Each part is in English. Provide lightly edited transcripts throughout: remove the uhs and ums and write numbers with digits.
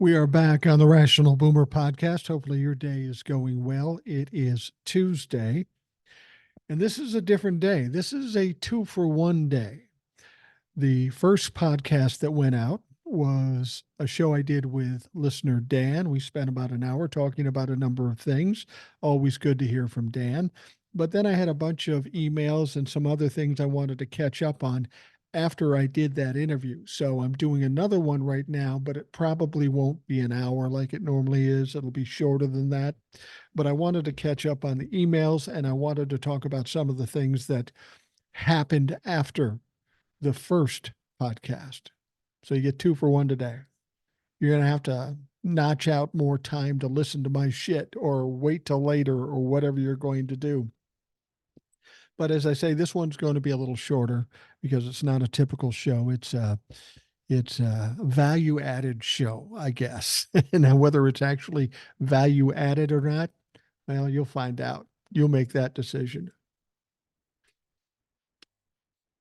We are back on the Rational Boomer podcast. Hopefully, your day is going well. It is Tuesday, and this is a different day. This is a 2-for-1 day. The first podcast that went out was a show I did with listener Dan. We spent about an hour talking about a number of things. Always good to hear from Dan. But then I had a bunch of emails and some other things I wanted to catch up on after I did that interview. So I'm doing another one right now, but it probably won't be an hour like it normally is. It'll be shorter than that. But I wanted to catch up on the emails, and I wanted to talk about some of the things that happened after the first podcast. So you get 2-for-1 today. You're going to have to notch out more time to listen to my shit or wait till later or whatever you're going to do. But as I say, this one's going to be a little shorter because it's not a typical show. It's a value added show, I guess. Now, whether it's actually value added or not, well, you'll find out. You'll make that decision.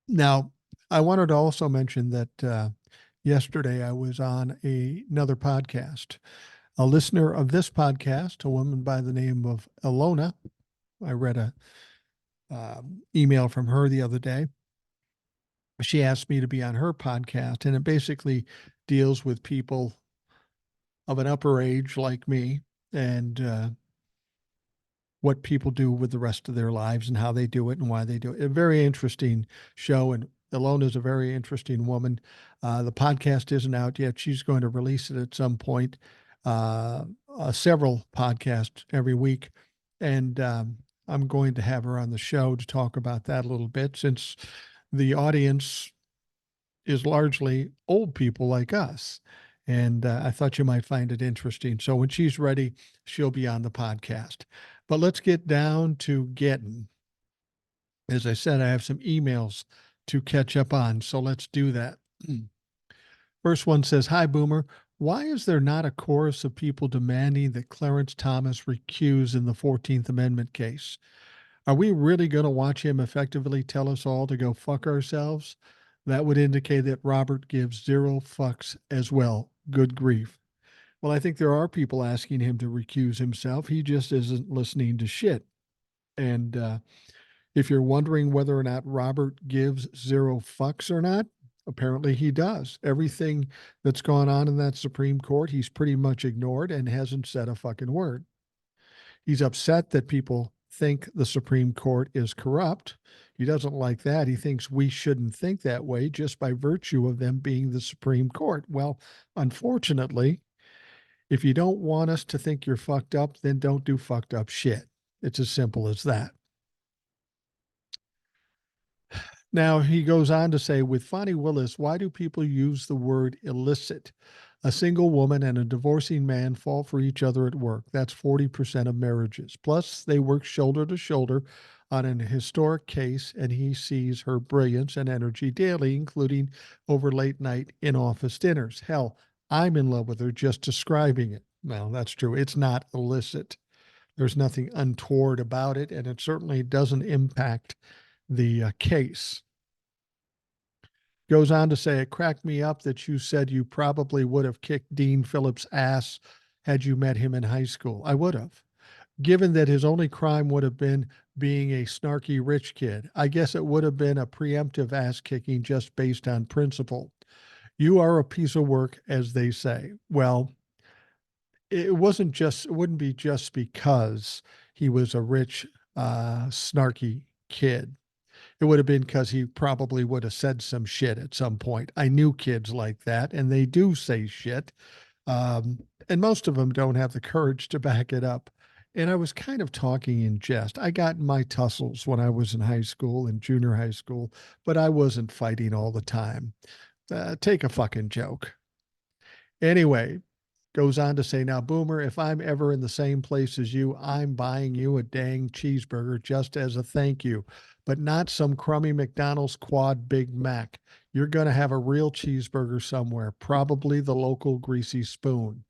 Now, I wanted to also mention that yesterday I was on another podcast. A listener of this podcast, a woman by the name of Ilona, I read a email from her the other day. She asked me to be on her podcast, and it basically deals with people of an upper age like me and what people do with the rest of their lives and how they do it and why they do it. A very interesting show, and Ilona is a very interesting woman. The podcast isn't out yet. She's going to release it at some point, several podcasts every week. And I'm going to have her on the show to talk about that a little bit, since the audience is largely old people like us. And I thought you might find it interesting. So when she's ready, she'll be on the podcast. But let's get down to getting. As I said, I have some emails to catch up on. So let's do that. First one says, "Hi, Boomer. Why is there not a chorus of people demanding that Clarence Thomas recuse in the 14th Amendment case? Are we really going to watch him effectively tell us all to go fuck ourselves? That would indicate that Robert gives zero fucks as well. Good grief." Well, I think there are people asking him to recuse himself. He just isn't listening to shit. And if you're wondering whether or not Robert gives zero fucks or not, apparently he does. Everything that's gone on in that Supreme Court, he's pretty much ignored and hasn't said a fucking word. He's upset that people think the Supreme Court is corrupt. He doesn't like that. He thinks we shouldn't think that way just by virtue of them being the Supreme Court. Well, unfortunately, if you don't want us to think you're fucked up, then don't do fucked up shit. It's as simple as that. Now, he goes on to say, with Fonnie Willis, why do people use the word illicit? A single woman and a divorcing man fall for each other at work. That's 40% of marriages. Plus, they work shoulder to shoulder on an historic case, and he sees her brilliance and energy daily, including over late night in-office dinners. Hell, I'm in love with her just describing it. Well, that's true. It's not illicit. There's nothing untoward about it, and it certainly doesn't impact the case. Goes on to say, it cracked me up that you said you probably would have kicked Dean Phillips' ass had you met him in high school. I would have. Given that his only crime would have been being a snarky rich kid, I guess it would have been a preemptive ass kicking just based on principle. You are a piece of work, as they say. Well, it wouldn't be just because he was a rich, snarky kid. It would have been because he probably would have said some shit at some point. I knew kids like that, and they do say shit. And most of them don't have the courage to back it up. And I was kind of talking in jest. I got in my tussles when I was in high school and junior high school, but I wasn't fighting all the time. Take a fucking joke. Anyway, goes on to say, now, Boomer, if I'm ever in the same place as you, I'm buying you a dang cheeseburger just as a thank you, but not some crummy McDonald's quad Big Mac. You're going to have a real cheeseburger somewhere, probably the local Greasy Spoon.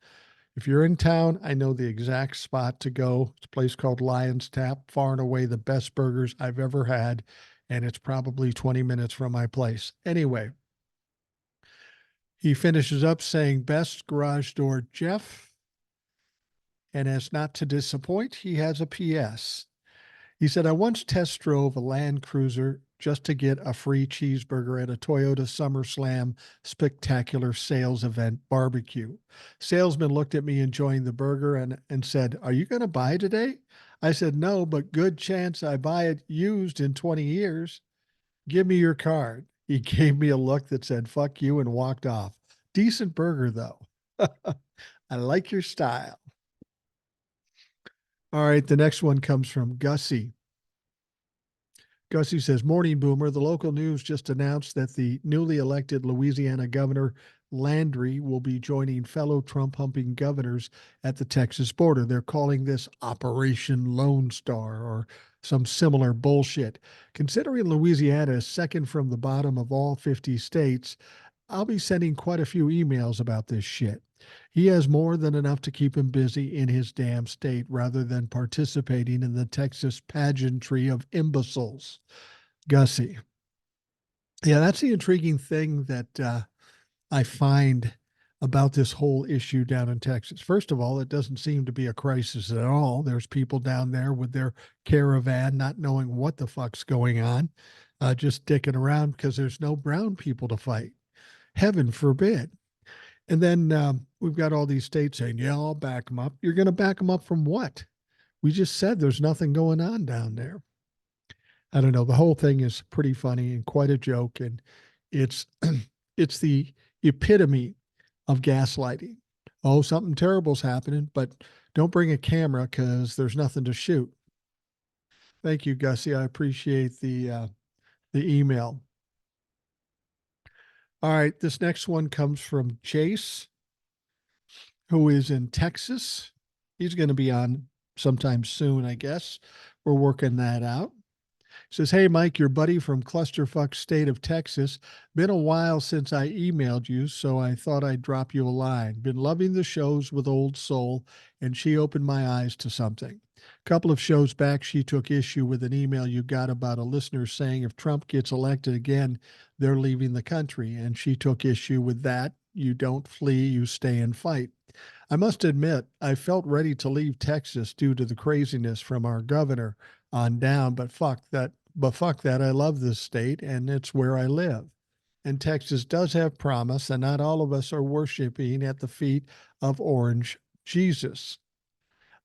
If you're in town, I know the exact spot to go. It's a place called Lion's Tap, far and away the best burgers I've ever had, and it's probably 20 minutes from my place. Anyway, He finishes up saying, best garage door, Jeff. And as not to disappoint, he has a PS. He said, I once test drove a Land Cruiser just to get a free cheeseburger at a Toyota SummerSlam spectacular sales event barbecue. Salesman looked at me enjoying the burger and said, are you going to buy today? I said, no, but good chance I buy it used in 20 years. Give me your card. He gave me a look that said, fuck you, and walked off. Decent burger, though. I like your style. All right, the next one comes from Gussy. Gussy says, morning, Boomer. The local news just announced that the newly elected Louisiana Governor Landry will be joining fellow Trump-humping governors at the Texas border. They're calling this Operation Lone Star or some similar bullshit. Considering Louisiana is second from the bottom of all 50 states, I'll be sending quite a few emails about this shit. He has more than enough to keep him busy in his damn state rather than participating in the Texas pageantry of imbeciles. Gussy. Yeah, that's the intriguing thing that I find about this whole issue down in Texas. First of all, it doesn't seem to be a crisis at all. There's people down there with their caravan not knowing what the fuck's going on, just dicking around because there's no brown people to fight. Heaven forbid. And then we've got all these states saying, yeah, I'll back them up. You're going to back them up from what? We just said there's nothing going on down there. I don't know. The whole thing is pretty funny and quite a joke. And it's it's the epitome of gaslighting. Oh, something terrible's happening, but don't bring a camera because there's nothing to shoot. Thank you, Gussy. I appreciate the email. All right, this next one comes from Chase, who is in Texas. He's going to be on sometime soon, I guess. We're working that out. Says, hey, Mike, your buddy from clusterfuck state of Texas. Been a while since I emailed you, so I thought I'd drop you a line. Been loving the shows with Old Soul, and she opened my eyes to something. A couple of shows back, she took issue with an email you got about a listener saying if Trump gets elected again, they're leaving the country. And she took issue with that. You don't flee, you stay and fight. I must admit, I felt ready to leave Texas due to the craziness from our governor on down, but fuck that. But fuck that. I love this state and it's where I live. And Texas does have promise, and not all of us are worshiping at the feet of Orange Jesus.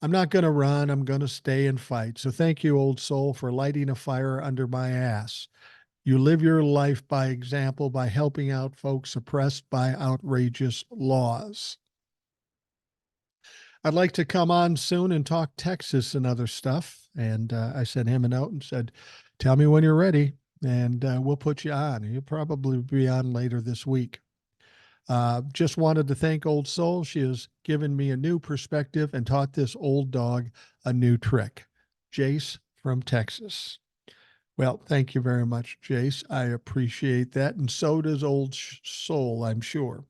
I'm not going to run. I'm going to stay and fight. So thank you, Old Soul, for lighting a fire under my ass. You live your life by example by helping out folks oppressed by outrageous laws. I'd like to come on soon and talk Texas and other stuff. And I sent him a note and said, tell me when you're ready and we'll put you on. You'll probably be on later this week. Just wanted to thank Old Soul. She has given me a new perspective and taught this old dog a new trick. Jace from Texas. Well, thank you very much, Jace. I appreciate that. And so does Old Soul, I'm sure.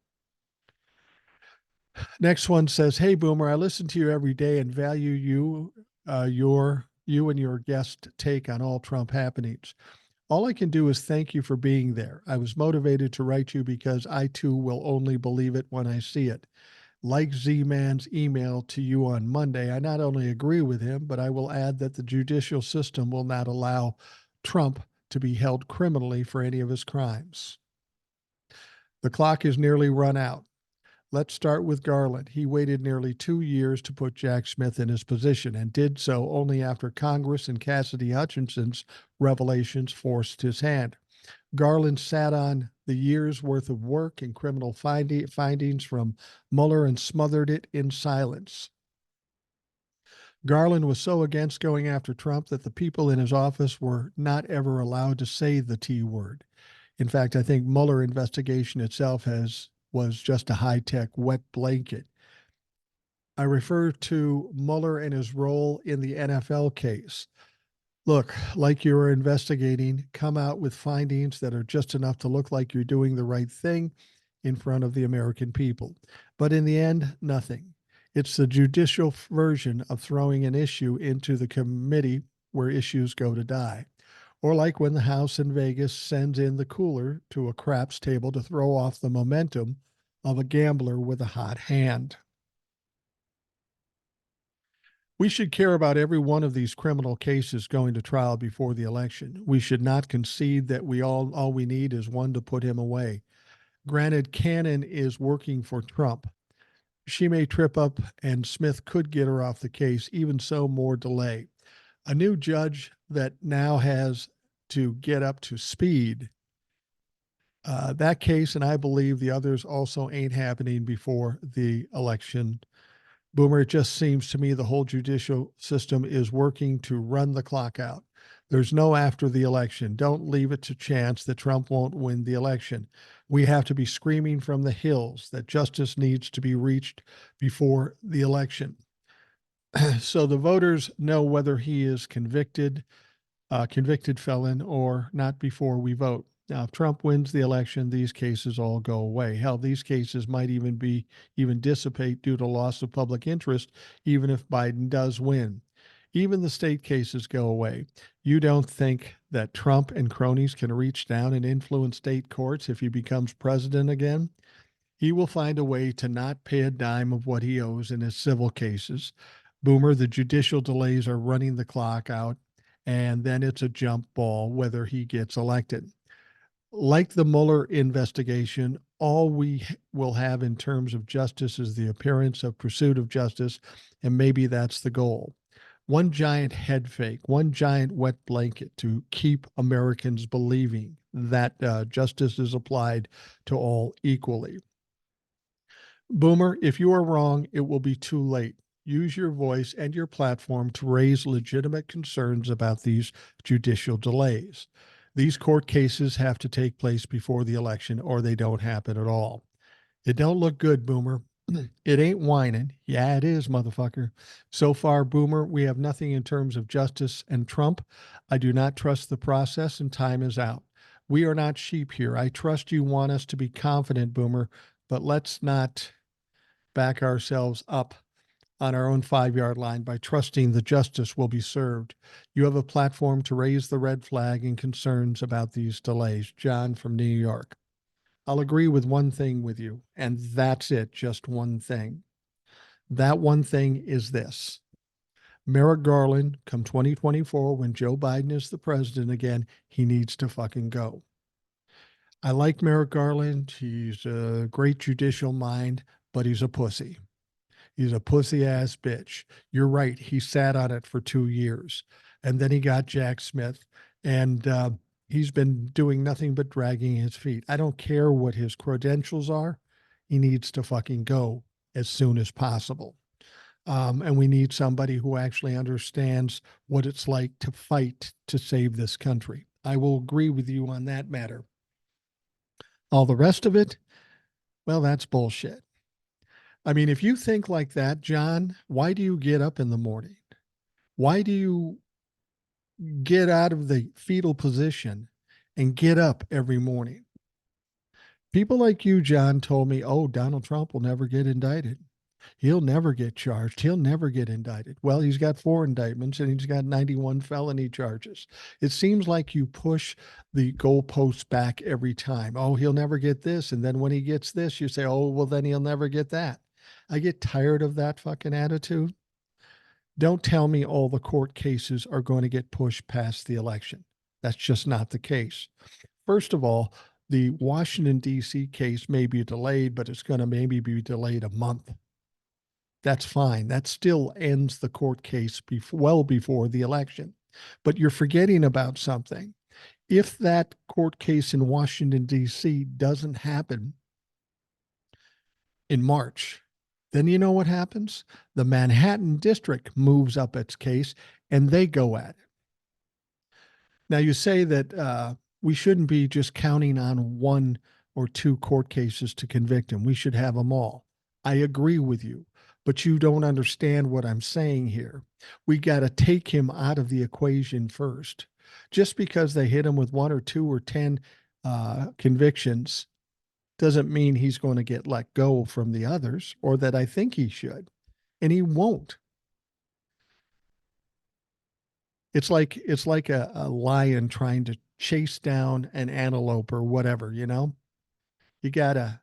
Next one says, hey, Boomer, I listen to you every day and value you and your guest take on all Trump happenings. All I can do is thank you for being there. I was motivated to write you because I too will only believe it when I see it. Like Z-Man's email to you on Monday, I not only agree with him, but I will add that the judicial system will not allow Trump to be held criminally for any of his crimes. The clock is nearly run out. Let's start with Garland. He waited nearly 2 years to put Jack Smith in his position and did so only after Congress and Cassidy Hutchinson's revelations forced his hand. Garland sat on the year's worth of work and criminal findings from Mueller and smothered it in silence. Garland was so against going after Trump that the people in his office were not ever allowed to say the T word. In fact, I think Mueller investigation itself was just a high-tech wet blanket. I refer to Mueller and his role in the NFL case. Look, like you are investigating, come out with findings that are just enough to look like you're doing the right thing in front of the American people. But in the end, nothing. It's the judicial version of throwing an issue into the committee where issues go to die. Or like when the House in Vegas sends in the cooler to a craps table to throw off the momentum of a gambler with a hot hand. We should care about every one of these criminal cases going to trial before the election. We should not concede that all we need is one to put him away. Granted, Cannon is working for Trump. She may trip up and Smith could get her off the case. Even so, more delay. A new judge that now has to get up to speed. That case, and I believe the others also ain't happening before the election. Boomer, it just seems to me the whole judicial system is working to run the clock out. There's no after the election. Don't leave it to chance that Trump won't win the election. We have to be screaming from the hills that justice needs to be reached before the election. So the voters know whether he is convicted felon or not before we vote. Now, if Trump wins the election, these cases all go away. Hell, these cases might even dissipate due to loss of public interest, even if Biden does win. Even the state cases go away. You don't think that Trump and cronies can reach down and influence state courts if he becomes president again? He will find a way to not pay a dime of what he owes in his civil cases. Boomer, the judicial delays are running the clock out, and then it's a jump ball whether he gets elected. Like the Mueller investigation, all we will have in terms of justice is the appearance of pursuit of justice, and maybe that's the goal. One giant head fake, one giant wet blanket to keep Americans believing that justice is applied to all equally. Boomer, if you are wrong, it will be too late. Use your voice and your platform to raise legitimate concerns about these judicial delays. These court cases have to take place before the election or they don't happen at all. It don't look good, Boomer. It ain't whining. Yeah, it is, motherfucker. So far, Boomer, we have nothing in terms of justice and Trump. I do not trust the process and time is out. We are not sheep here. I trust you want us to be confident, Boomer, but let's not back ourselves up on our own 5-yard line by trusting the justice will be served. You have a platform to raise the red flag and concerns about these delays. John from New York. I'll agree with one thing with you, and that's it, just one thing. That one thing is this. Merrick Garland, come 2024, when Joe Biden is the president again, he needs to fucking go. I like Merrick Garland. He's a great judicial mind, but he's a pussy. He's a pussy ass bitch. You're right. He sat on it for 2 years and then he got Jack Smith and he's been doing nothing but dragging his feet. I don't care what his credentials are. He needs to fucking go as soon as possible. And we need somebody who actually understands what it's like to fight to save this country. I will agree with you on that matter. All the rest of it, well, that's bullshit. I mean, if you think like that, John, why do you get up in the morning? Why do you get out of the fetal position and get up every morning? People like you, John, told me, oh, Donald Trump will never get indicted. He'll never get charged. He'll never get indicted. Well, he's got 4 indictments and he's got 91 felony charges. It seems like you push the goalposts back every time. Oh, he'll never get this. And then when he gets this, you say, oh, well, then he'll never get that. I get tired of that fucking attitude. Don't tell me all the court cases are going to get pushed past the election. That's just not the case. First of all, the Washington, D.C. case may be delayed, but it's going to maybe be delayed a month. That's fine. That still ends the court case well before the election. But you're forgetting about something. If that court case in Washington, D.C. doesn't happen in March, then you know what happens? The Manhattan District moves up its case and they go at it. Now, you say that we shouldn't be just counting on 1 or 2 court cases to convict him. We should have them all. I agree with you, but you don't understand what I'm saying here. We got to take him out of the equation first. Just because they hit him with 1 or 2 or 10 convictions doesn't mean he's going to get let go from the others, or that I think he should. And he won't. It's like a lion trying to chase down an antelope or whatever, you know? You gotta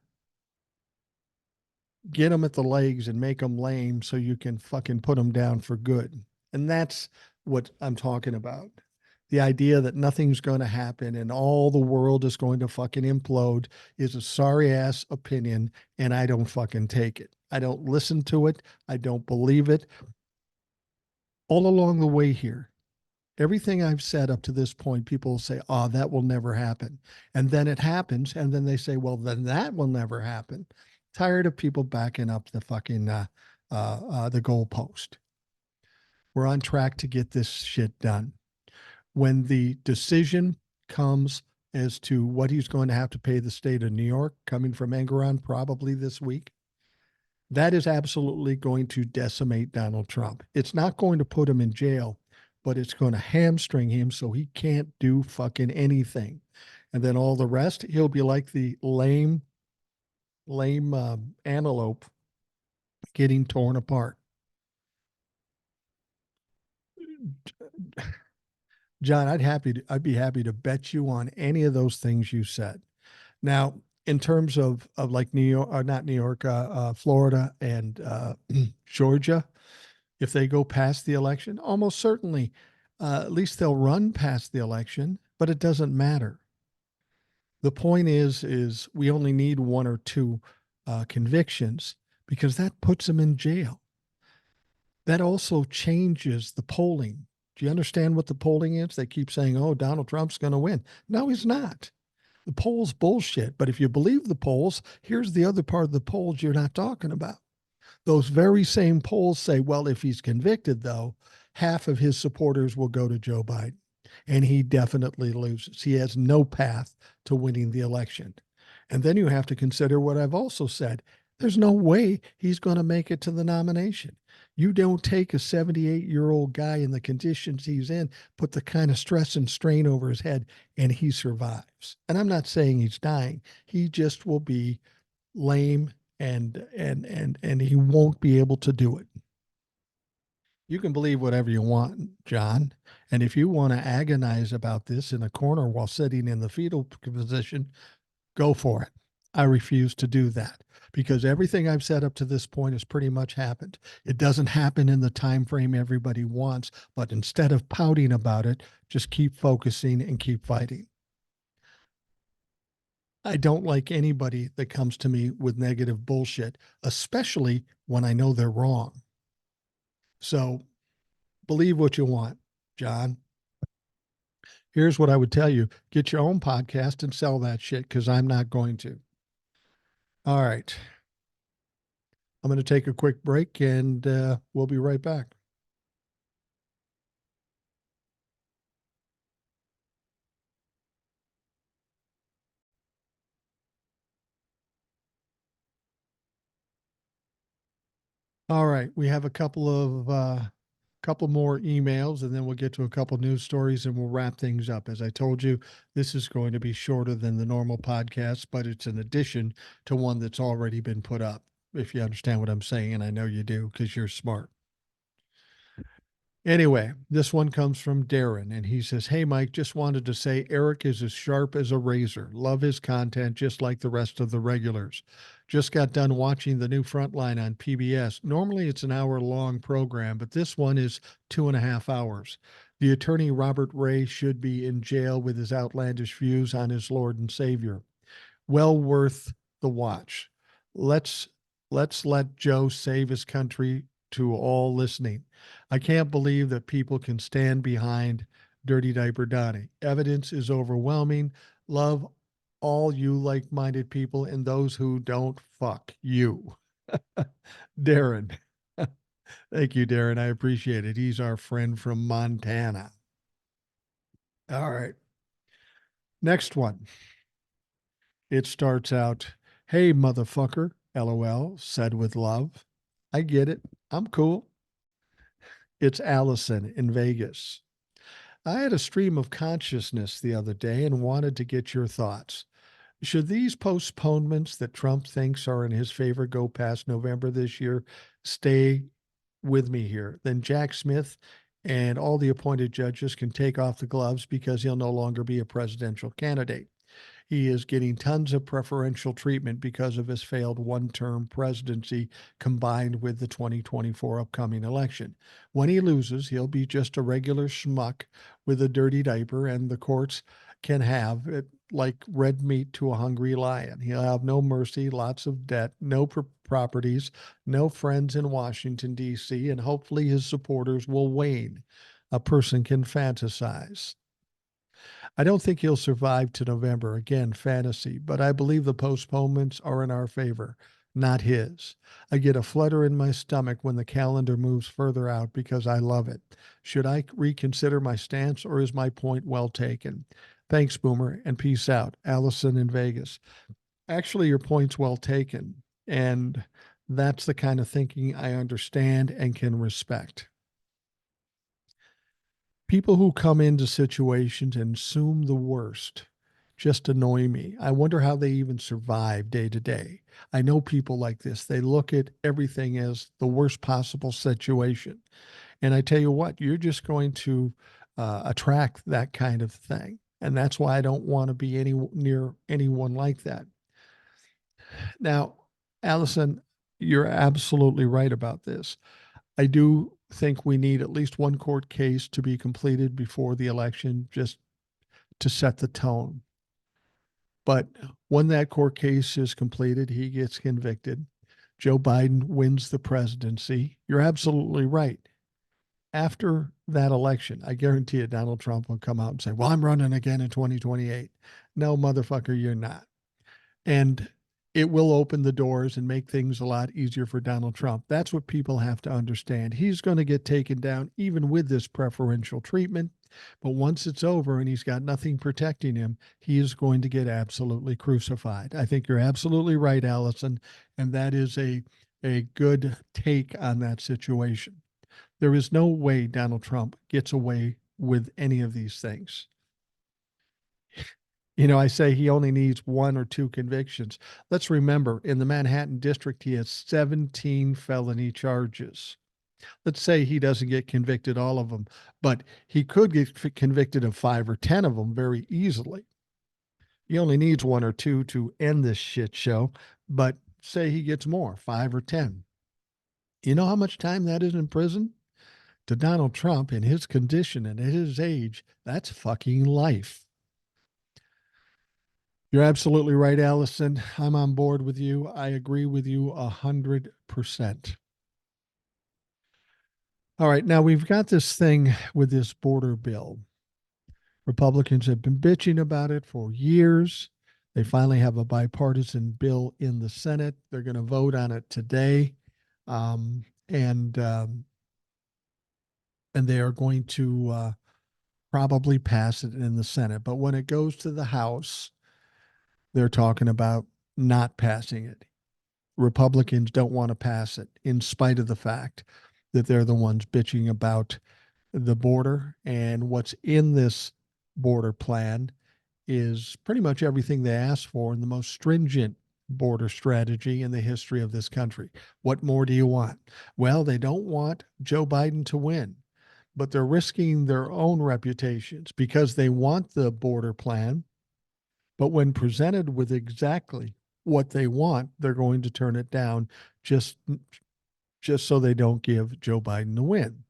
get them at the legs and make them lame so you can fucking put them down for good. And that's what I'm talking about. The idea that nothing's going to happen and all the world is going to fucking implode is a sorry ass opinion, and I don't fucking take it. I don't listen to it. I don't believe it. All along the way here, everything I've said up to this point, people will say, oh, that will never happen. And then it happens. And then they say, well, then that will never happen. Tired of people backing up the fucking the goalpost. We're on track to get this shit done. When the decision comes as to what he's going to have to pay the state of New York, coming from Engeron probably this week, that is absolutely going to decimate Donald Trump. It's not going to put him in jail, but it's going to hamstring him so he can't do fucking anything. And then all the rest, he'll be like the lame antelope getting torn apart. John, I'd be happy to bet you on any of those things you said. Now, in terms of like New York, not New York, Florida and Georgia, if they go past the election, almost certainly, at least they'll run past the election, but it doesn't matter. The point is we only need one or two convictions because that puts them in jail. That also changes the polling. Do you understand what the polling is? They keep saying, oh, Donald Trump's going to win. No, he's not. The polls bullshit. But if you believe the polls, here's the other part of the polls you're not talking about. Those very same polls say, well, if he's convicted, though, half of his supporters will go to Joe Biden. And he definitely loses. He has no path to winning the election. And then you have to consider what I've also said. There's no way he's going to make it to the nomination. You don't take a 78-year-old guy in the conditions he's in, put the kind of stress and strain over his head, and he survives. And I'm not saying he's dying. He just will be lame and he won't be able to do it. You can believe whatever you want, John. And if you want to agonize about this in a corner while sitting in the fetal position, go for it. I refuse to do that because everything I've said up to this point has pretty much happened. It doesn't happen in the time frame everybody wants, but instead of pouting about it, just keep focusing and keep fighting. I don't like anybody that comes to me with negative bullshit, especially when I know they're wrong. So believe what you want, John. Here's what I would tell you. Get your own podcast and sell that shit because I'm not going to. All right. I'm going to take a quick break and we'll be right back. All right. We have a couple more emails and then we'll get to a couple news stories and we'll wrap things up. As I told you, this is going to be shorter than the normal podcast, but it's an addition to one that's already been put up, if you understand what I'm saying. And I know you do because you're smart. Anyway, this one comes from Darren, and he says, hey, Mike, just wanted to say Eric is as sharp as a razor. Love his content just like the rest of the regulars. Just got done watching the new Frontline on PBS. Normally it's an hour-long program, but this one is 2.5 hours. The attorney Robert Ray should be in jail with his outlandish views on his Lord and Savior. Well worth the watch. Let's let Joe save his country to all listening. I can't believe that people can stand behind Dirty Diaper Donnie. Evidence is overwhelming. Love all you like-minded people and those who don't, fuck you. Darren. Thank you, Darren. I appreciate it. He's our friend from Montana. All right. Next one. It starts out, hey, motherfucker, LOL, said with love. I get it. I'm cool. It's Allison in Vegas. I had a stream of consciousness the other day and wanted to get your thoughts. Should these postponements that Trump thinks are in his favor go past November this year? Stay with me here. Then Jack Smith and all the appointed judges can take off the gloves because he'll no longer be a presidential candidate. He is getting tons of preferential treatment because of his failed one-term presidency combined with the 2024 upcoming election. When he loses, he'll be just a regular schmuck with a dirty diaper, and the courts can have it like red meat to a hungry lion. He'll have no mercy, lots of debt, no properties, no friends in Washington, D.C., and hopefully his supporters will wane. A person can fantasize. I don't think he'll survive to November. Again, fantasy, but I believe the postponements are in our favor, not his. I get a flutter in my stomach when the calendar moves further out because I love it. Should I reconsider my stance, or is my point well taken? Thanks, Boomer, and peace out. Allison in Vegas. Actually, your point's well taken, and that's the kind of thinking I understand and can respect. People who come into situations and assume the worst just annoy me. I wonder how they even survive day to day. I know people like this. They look at everything as the worst possible situation. And I tell you what, you're just going to attract that kind of thing. And that's why I don't want to be near anyone like that. Now, Allison, you're absolutely right about this. I do think we need at least one court case to be completed before the election just to set the tone. But when that court case is completed, he gets convicted. Joe Biden wins the presidency. You're absolutely right. After that election, I guarantee you, Donald Trump will come out and say, well, I'm running again in 2028. No, motherfucker, you're not. And it will open the doors and make things a lot easier for Donald Trump. That's what people have to understand. He's going to get taken down even with this preferential treatment. But once it's over and he's got nothing protecting him, he is going to get absolutely crucified. I think you're absolutely right, Allison. And that is a good take on that situation. There is no way Donald Trump gets away with any of these things. You know, I say he only needs one or two convictions. Let's remember, in the Manhattan district, he has 17 felony charges. Let's say he doesn't get convicted all of them, but he could get convicted of 5 or 10 of them very easily. He only needs one or two to end this shit show, but say he gets more, 5 or 10. You know how much time that is in prison? To Donald Trump, in his condition and at his age, that's fucking life. You're absolutely right, Allison. I'm on board with you. I agree with you 100%. All right, now we've got this thing with this border bill. Republicans have been bitching about it for years. They finally have a bipartisan bill in the Senate. They're going to vote on it today, and they are going to probably pass it in the Senate. But when it goes to the House, they're talking about not passing it. Republicans don't want to pass it, in spite of the fact that they're the ones bitching about the border. And what's in this border plan is pretty much everything they asked for in the most stringent border strategy in the history of this country. What more do you want? Well, they don't want Joe Biden to win, but they're risking their own reputations because they want the border plan. But when presented with exactly what they want, they're going to turn it down just so they don't give Joe Biden the win.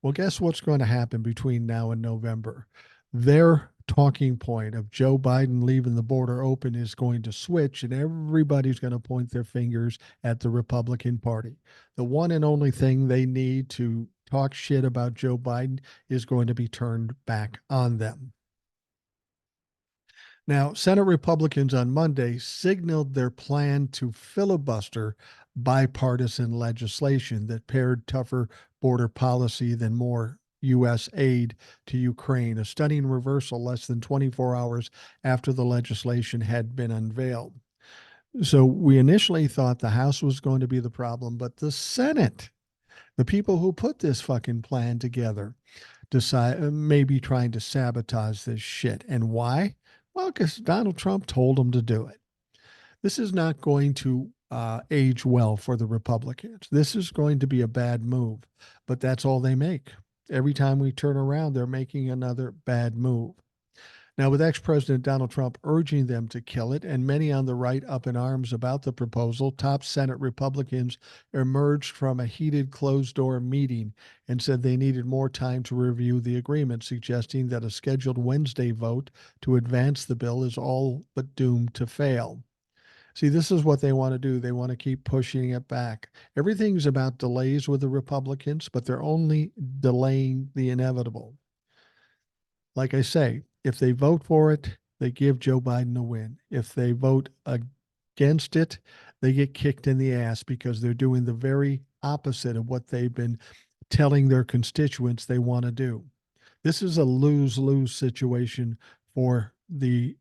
Well, guess what's going to happen between now and November? Their talking point of Joe Biden leaving the border open is going to switch, and everybody's going to point their fingers at the Republican Party. The one and only thing they need to talk shit about Joe Biden is going to be turned back on them. Now, Senate Republicans on Monday signaled their plan to filibuster bipartisan legislation that paired tougher border policy than more U.S. aid to Ukraine, a stunning reversal less than 24 hours after the legislation had been unveiled. So we initially thought the House was going to be the problem, but the Senate, the people who put this fucking plan together, maybe trying to sabotage this shit. And why? Well, because Donald Trump told them to do it. This is not going to age well for the Republicans. This is going to be a bad move, but that's all they make. Every time we turn around, they're making another bad move. Now, with ex President Donald Trump urging them to kill it and many on the right up in arms about the proposal, top Senate Republicans emerged from a heated closed door meeting and said they needed more time to review the agreement, suggesting that a scheduled Wednesday vote to advance the bill is all but doomed to fail. See, this is what they want to do. They want to keep pushing it back. Everything's about delays with the Republicans, but they're only delaying the inevitable. Like I say, if they vote for it, they give Joe Biden a win. If they vote against it, they get kicked in the ass because they're doing the very opposite of what they've been telling their constituents they want to do. This is a lose lose situation for the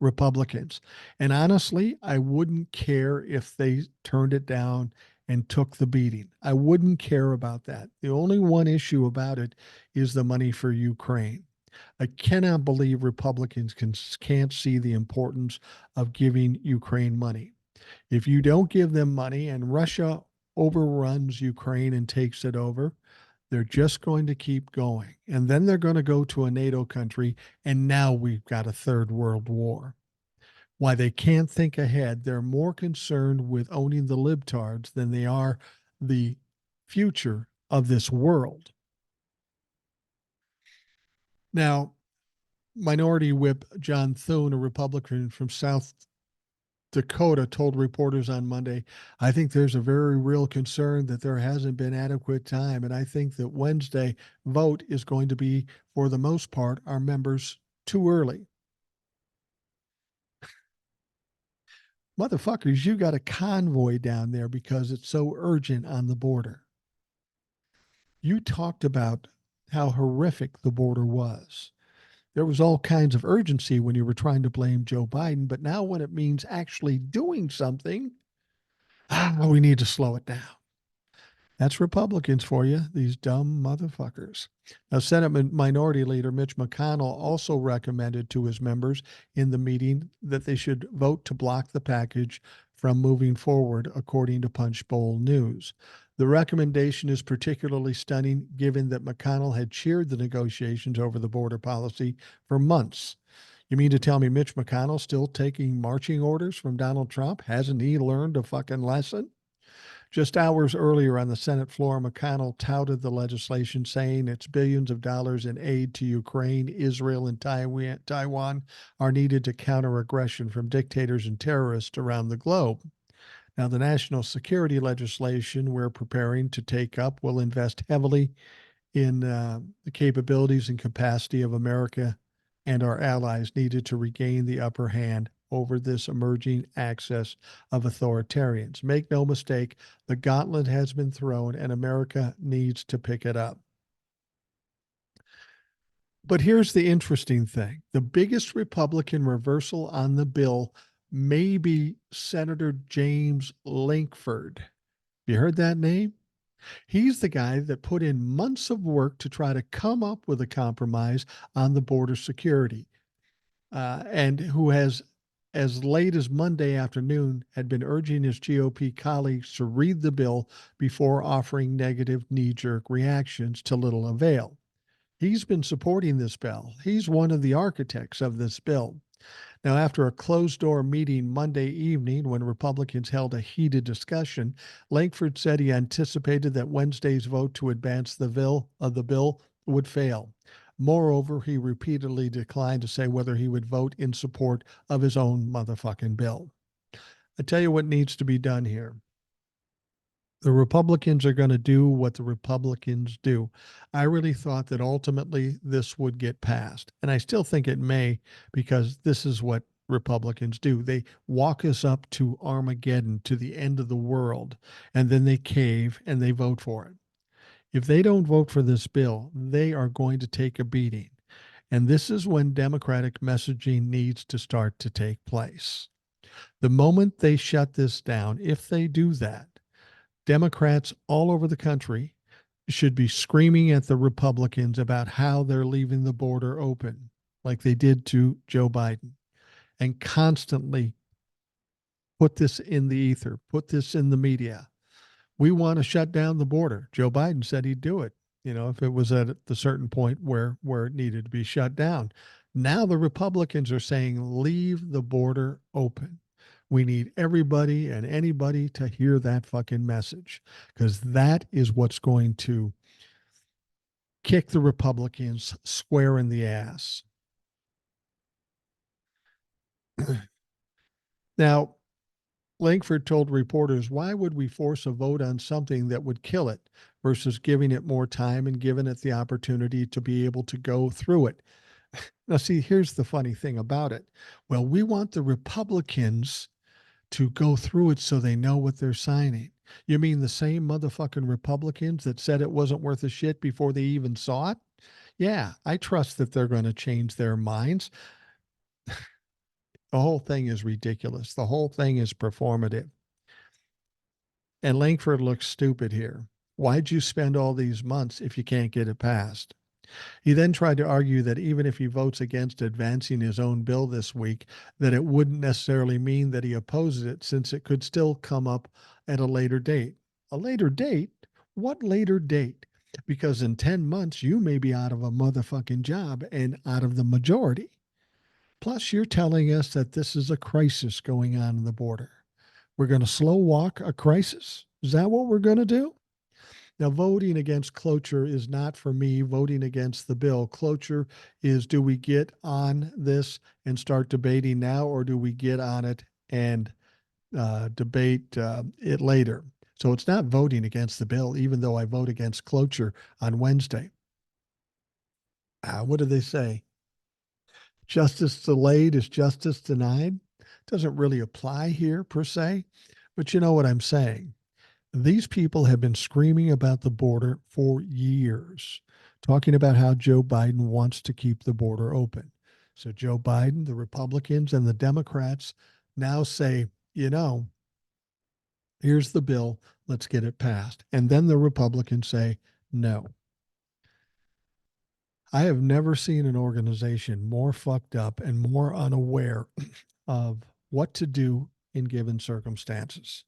Republicans. And honestly, I wouldn't care if they turned it down and took the beating. I wouldn't care about that. The only one issue about it is the money for Ukraine. I cannot believe Republicans can't see the importance of giving Ukraine money. If you don't give them money and Russia overruns Ukraine and takes it over, they're just going to keep going. And then they're going to go to a NATO country, and now we've got a third world war. Why they can't think ahead, they're more concerned with owning the libtards than they are the future of this world. Now, Minority Whip John Thune, a Republican from South Dakota, told reporters on Monday, I think there's a very real concern that there hasn't been adequate time. And I think that Wednesday vote is going to be, for the most part, our members too early. Motherfuckers, you got a convoy down there because it's so urgent on the border. You talked about how horrific the border was. There was all kinds of urgency when you were trying to blame Joe Biden, but now when it means actually doing something, we need to slow it down. That's Republicans for you, these dumb motherfuckers. Now, Senate Minority Leader Mitch McConnell also recommended to his members in the meeting that they should vote to block the package from moving forward, according to Punchbowl News. The recommendation is particularly stunning given that McConnell had cheered the negotiations over the border policy for months. You mean to tell me Mitch McConnell's still taking marching orders from Donald Trump? Hasn't he learned a fucking lesson? Just hours earlier on the Senate floor, McConnell touted the legislation, saying its billions of dollars in aid to Ukraine, Israel, and Taiwan are needed to counter aggression from dictators and terrorists around the globe. Now, the national security legislation we're preparing to take up will invest heavily in the capabilities and capacity of America and our allies needed to regain the upper hand over this emerging axis of authoritarians. Make no mistake, the gauntlet has been thrown and America needs to pick it up. But here's the interesting thing. The biggest Republican reversal on the bill may be Senator James Lankford. You heard that name? He's the guy that put in months of work to try to come up with a compromise on the border security, and who has, as late as Monday afternoon, had been urging his GOP colleagues to read the bill before offering negative knee-jerk reactions to little avail. He's been supporting this bill. He's one of the architects of this bill. Now, after a closed-door meeting Monday evening when Republicans held a heated discussion, Lankford said he anticipated that Wednesday's vote to advance the bill would fail. Moreover, he repeatedly declined to say whether he would vote in support of his own motherfucking bill. I tell you what needs to be done here. The Republicans are going to do what the Republicans do. I really thought that ultimately this would get passed, and I still think it may, because this is what Republicans do. They walk us up to Armageddon, to the end of the world, and then they cave and they vote for it. If they don't vote for this bill, they are going to take a beating. And this is when Democratic messaging needs to start to take place. The moment they shut this down, if they do that, Democrats all over the country should be screaming at the Republicans about how they're leaving the border open, like they did to Joe Biden, and constantly put this in the ether, put this in the media. We want to shut down the border. Joe Biden said he'd do it, if it was at the certain point where it needed to be shut down. Now the Republicans are saying, leave the border open. We need everybody and anybody to hear that fucking message because that is what's going to kick the Republicans square in the ass. Now, Lankford told reporters, why would we force a vote on something that would kill it versus giving it more time and giving it the opportunity to be able to go through it? Now, see, here's the funny thing about it. Well, we want the Republicans to go through it so they know what they're signing. You mean the same motherfucking Republicans that said it wasn't worth a shit before they even saw it? Yeah, I trust that they're going to change their minds. The whole thing is ridiculous. The whole thing is performative. And Lankford looks stupid here. Why'd you spend all these months if you can't get it passed? He then tried to argue that even if he votes against advancing his own bill this week, that it wouldn't necessarily mean that he opposes it since it could still come up at a later date. A later date? What later date? Because in 10 months, you may be out of a motherfucking job and out of the majority. Plus, you're telling us that this is a crisis going on in the border. We're going to slow walk a crisis? Is that what we're going to do? Now, voting against cloture is not for me voting against the bill. Cloture is, do we get on this and start debating now, or do we get on it and debate it later? So it's not voting against the bill, even though I vote against cloture on Wednesday. What do they say? Justice delayed is justice denied. Doesn't really apply here per se, but you know what I'm saying. These people have been screaming about the border for years, talking about how Joe Biden wants to keep the border open. So Joe Biden, the Republicans, and the Democrats now say, you know, here's the bill, let's get it passed. And then the Republicans say, no. I have never seen an organization more fucked up and more unaware of what to do in given circumstances.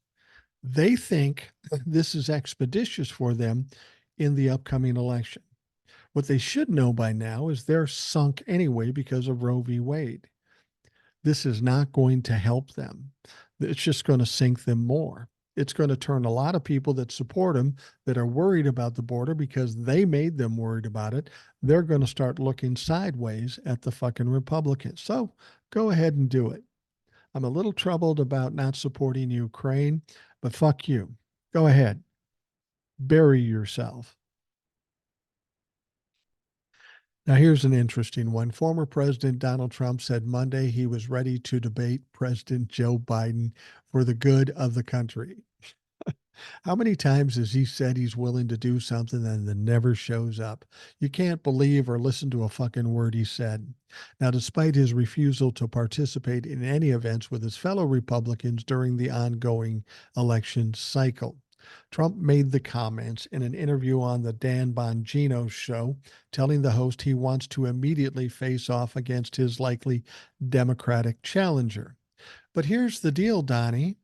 They think this is expeditious for them in the upcoming election. What they should know by now is they're sunk anyway because of Roe v. Wade. This is not going to help them. It's just going to sink them more. It's going to turn a lot of people that support him, that are worried about the border because they made them worried about it. They're going to start looking sideways at the fucking Republicans. So go ahead and do it. I'm a little troubled about not supporting Ukraine, but fuck you. Go ahead. Bury yourself. Now, here's an interesting one. Former President Donald Trump said Monday he was ready to debate President Joe Biden for the good of the country. How many times has he said he's willing to do something and then never shows up? You can't believe or listen to a fucking word he said. Now, despite his refusal to participate in any events with his fellow Republicans during the ongoing election cycle, Trump made the comments in an interview on the Dan Bongino show, telling the host he wants to immediately face off against his likely Democratic challenger. But here's the deal, Donnie.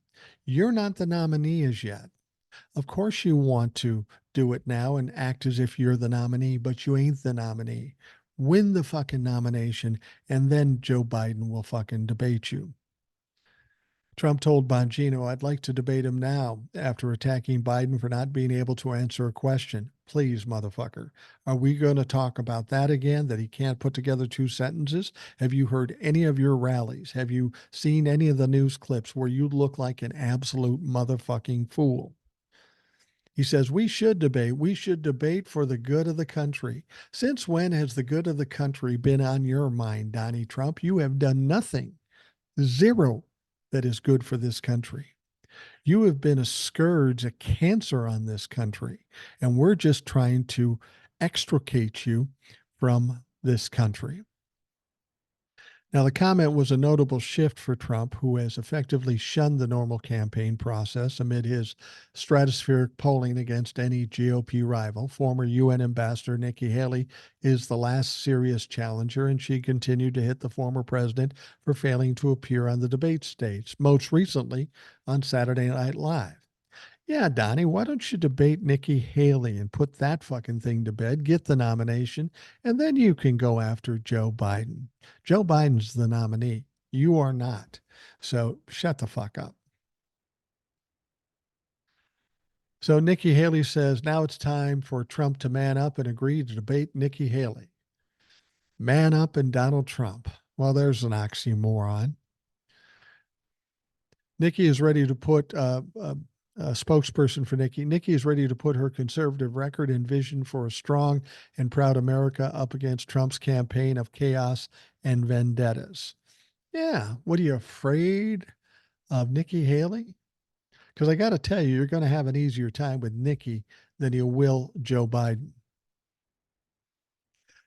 You're not the nominee as yet. Of course, you want to do it now and act as if you're the nominee, but you ain't the nominee. Win the fucking nomination, and then Joe Biden will fucking debate you. Trump told Bongino, I'd like to debate him now after attacking Biden for not being able to answer a question. Please, motherfucker. Are we going to talk about that again, that he can't put together two sentences? Have you heard any of your rallies? Have you seen any of the news clips where you look like an absolute motherfucking fool? He says, we should debate. We should debate for the good of the country. Since when has the good of the country been on your mind, Donnie Trump? You have done nothing, zero, that is good for this country. You have been a scourge, a cancer on this country, and we're just trying to extricate you from this country. Now, the comment was a notable shift for Trump, who has effectively shunned the normal campaign process amid his stratospheric polling against any GOP rival. Former UN Ambassador Nikki Haley is the last serious challenger, and she continued to hit the former president for failing to appear on the debate stage, most recently on Saturday Night Live. Yeah, Donnie, why don't you debate Nikki Haley and put that fucking thing to bed, get the nomination, and then you can go after Joe Biden. Joe Biden's the nominee. You are not. So shut the fuck up. So Nikki Haley says now it's time for Trump to man up and agree to debate Nikki Haley. Man up and Donald Trump. Well, there's an oxymoron. Nikki is ready to put a spokesperson for Nikki. Nikki is ready to put her conservative record and vision for a strong and proud America up against Trump's campaign of chaos and vendettas. Yeah. What are you afraid of Nikki Haley? Because I got to tell you, you're going to have an easier time with Nikki than you will Joe Biden.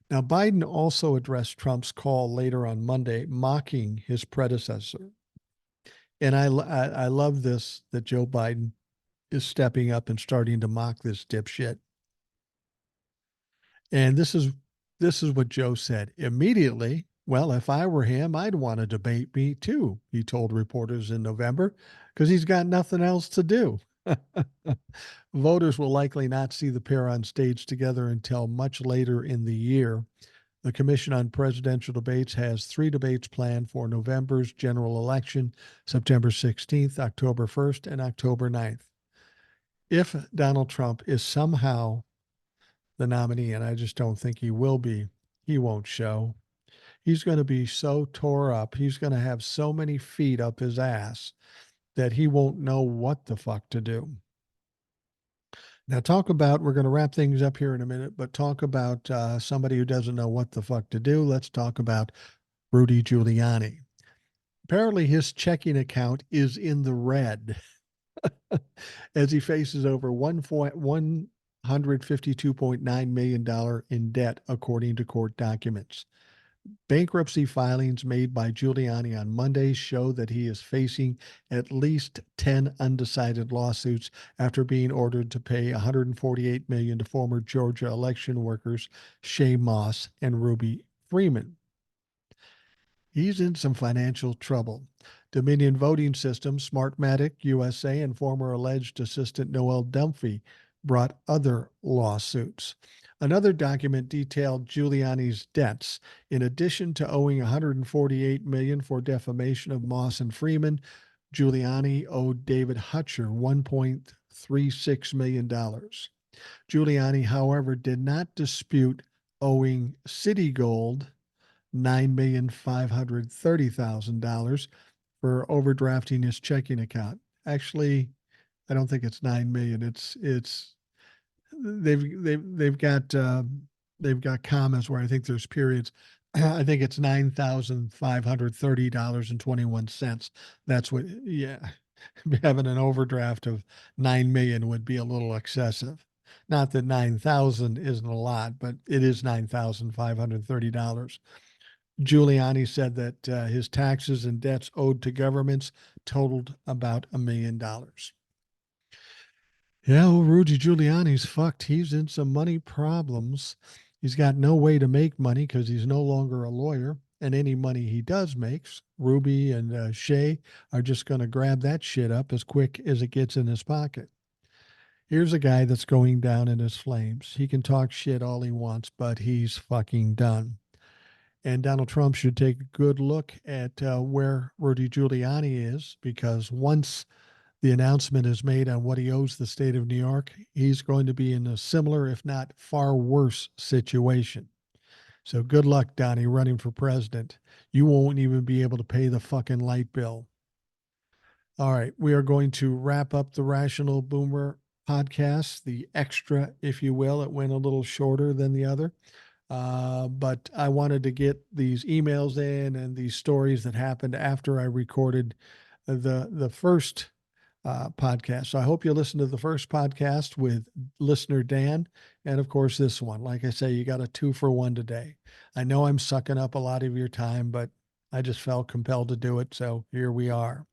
Now, Biden also addressed Trump's call later on Monday, mocking his predecessor. And I love this that Joe Biden is stepping up and starting to mock this dipshit. And this is what Joe said immediately. Well, if I were him, I'd want to debate me too, he told reporters in November, because he's got nothing else to do. Voters will likely not see the pair on stage together until much later in the year. The Commission on Presidential Debates has 3 debates planned for November's general election, September 16th, October 1st, and October 9th. If Donald Trump is somehow the nominee, and I just don't think he will be, he won't show. He's going to be so tore up. He's going to have so many feet up his ass that he won't know what the fuck to do. Now, we're going to wrap things up here in a minute, but talk about somebody who doesn't know what the fuck to do. Let's talk about Rudy Giuliani. Apparently, his checking account is in the red as he faces over $152.9 million in debt, according to court documents. Bankruptcy filings made by Giuliani on Monday show that he is facing at least 10 undecided lawsuits after being ordered to pay $148 million to former Georgia election workers Shay Moss and Ruby Freeman. He's in some financial trouble. Dominion Voting Systems, Smartmatic USA, and former alleged assistant Noel Dunphy brought other lawsuits. Another document detailed Giuliani's debts. In addition to owing $148 million for defamation of Moss and Freeman, Giuliani owed David Hutcher $1.36 million. Giuliani, however, did not dispute owing Citigold $9,530,000 for overdrafting his checking account. Actually, I don't think it's 9 million. It's they've got commas where I think there's periods. I think it's $9,530.21. That's what, yeah. Having an overdraft of 9 million would be a little excessive. Not that 9,000 isn't a lot, but it is $9,530. Giuliani said that his taxes and debts owed to governments totaled about $1 million. Yeah, well, Rudy Giuliani's fucked. He's in some money problems. He's got no way to make money because he's no longer a lawyer. And any money he does makes, Ruby and Shay are just going to grab that shit up as quick as it gets in his pocket. Here's a guy that's going down in his flames. He can talk shit all he wants, but he's fucking done. And Donald Trump should take a good look at where Rudy Giuliani is, because once the announcement is made on what he owes the state of New York, he's going to be in a similar, if not far worse, situation. So good luck, Donnie, running for president. You won't even be able to pay the fucking light bill. All right, we are going to wrap up the Rational Boomer podcast, the extra, if you will. It went a little shorter than the other. But I wanted to get these emails in and these stories that happened after I recorded the first podcast. So I hope you listen to the first podcast with listener Dan, and of course this one. Like I say, you got a 2-for-1 today. I know I'm sucking up a lot of your time, but I just felt compelled to do it. So here we are.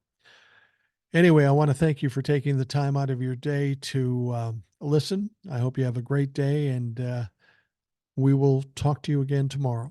Anyway, I want to thank you for taking the time out of your day to listen. I hope you have a great day, and we will talk to you again tomorrow.